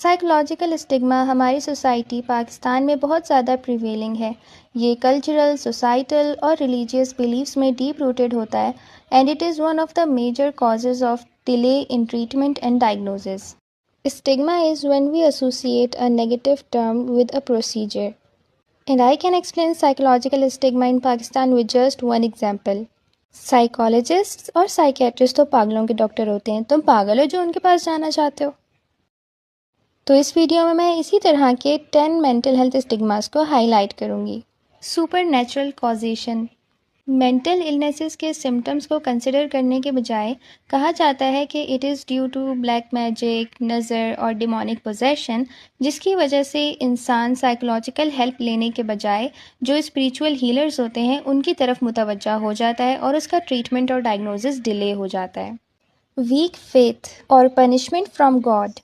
Psychological stigma हमारी society Pakistan में बहुत ज़्यादा प्रिवेलिंग है। ये कल्चरल, सोसाइटल और रिलीजियस बिलीव्स में डीप रूटेड होता है and it is one of the major causes of delay in treatment and diagnosis. Stigma is when we associate a negative term with a procedure. And I can explain psychological stigma in Pakistan with just one example. Psychologists और psychiatrists तो पागलों के doctor होते हैं। तुम पागल हो जो उनके पास जाना चाहते हो। तो इस वीडियो में मैं इसी तरह के 10 मेंटल हेल्थ स्टिग्मास को हाईलाइट करूँगी। Super natural causation. Mental illnesses के सिम्टम्स को कंसिडर करने के बजाय कहा जाता है कि it is due to black magic, नज़र और डिमोनिक पोजेशन, जिसकी वजह से इंसान साइकोलॉजिकल हेल्प लेने के बजाय जो स्पिरिचुअल हीलर्स होते हैं उनकी तरफ मुतवज्जा हो जाता है और उसका ट्रीटमेंट और डायग्नोसिस डिले हो जाता है। वीक फेथ और पनिशमेंट फ्रॉम गॉड।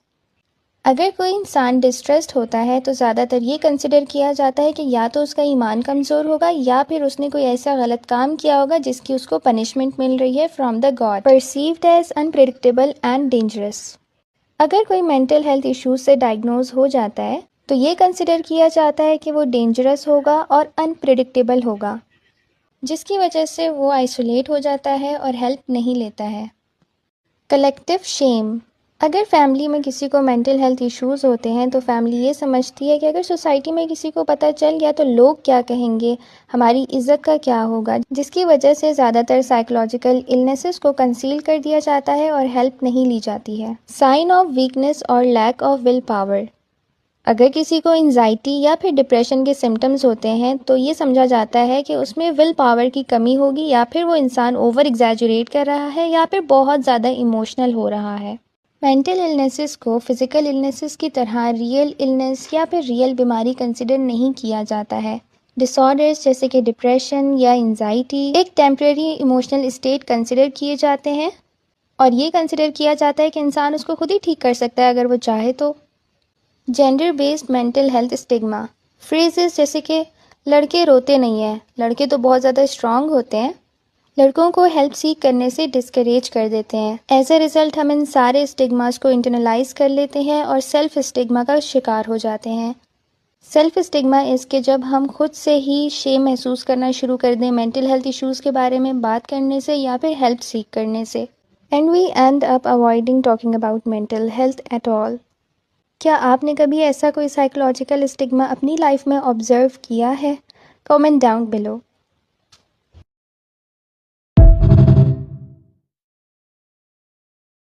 अगर कोई इंसान डिस्ट्रेस्ड होता है तो ज़्यादातर ये कंसिडर किया जाता है कि या तो उसका ईमान कमज़ोर होगा या फिर उसने कोई ऐसा गलत काम किया होगा जिसकी उसको पनिशमेंट मिल रही है from the God. Perceived as unpredictable and dangerous. अगर कोई मेंटल हेल्थ इश्यूज से डायग्नोज हो जाता है तो ये कंसिडर किया जाता है कि वो डेंजरस होगा और अनप्रेडिक्टेबल होगा, जिसकी वजह से वो आइसोलेट हो जाता है और हेल्प नहीं लेता है। Collective Shem. अगर फैमिली में किसी को मेंटल हेल्थ इश्यूज़ होते हैं तो फैमिली ये समझती है कि अगर सोसाइटी में किसी को पता चल गया तो लोग क्या कहेंगे, हमारी इज़्ज़त का क्या होगा, जिसकी वजह से ज़्यादातर साइकोलॉजिकल इलनेसेस को कंसील कर दिया जाता है और हेल्प नहीं ली जाती है। साइन ऑफ वीकनेस और लैक ऑफ विल पावर। अगर किसी को एंजाइटी या फिर डिप्रेशन के सिम्टम्स होते हैं तो ये समझा जाता है कि उसमें विल पावर की कमी होगी या फिर वो इंसान ओवर एग्जैजुरेट कर रहा है या फिर बहुत ज़्यादा इमोशनल हो रहा है। मेंटल इलनेसेस को फिज़िकल इलनेसेस की तरह रियल इलनेस या फिर रियल बीमारी कंसिडर नहीं किया जाता है। डिसऑर्डर्स जैसे कि डिप्रेशन या एंजाइटी एक टेम्परेरी इमोशनल स्टेट कंसिडर किए जाते हैं और ये कंसिडर किया जाता है कि इंसान उसको खुद ही ठीक कर सकता है अगर वो चाहे तो। Gender based mental health stigma. Phrases जैसे कि लड़के रोते नहीं हैं, लड़के तो बहुत ज़्यादा स्ट्रांग होते हैं, लड़कों को हेल्प सीख करने से डिस्करेज कर देते हैं। एज अ रिज़ल्ट हम इन सारे स्टिग्मास को इंटरनलाइज कर लेते हैं और सेल्फ स्टिग्मा का शिकार हो जाते हैं। सेल्फ स्टिग्मा इसके जब हम खुद से ही शेम महसूस करना शुरू कर दें मेंटल हेल्थ इश्यूज़ के बारे में बात करने से या फिर हेल्प सीख करने से। And we end up avoiding talking about mental health at all. क्या आपने कभी ऐसा कोई साइकोलॉजिकल स्टिग्मा अपनी लाइफ में ऑब्जर्व किया है? Comment down below.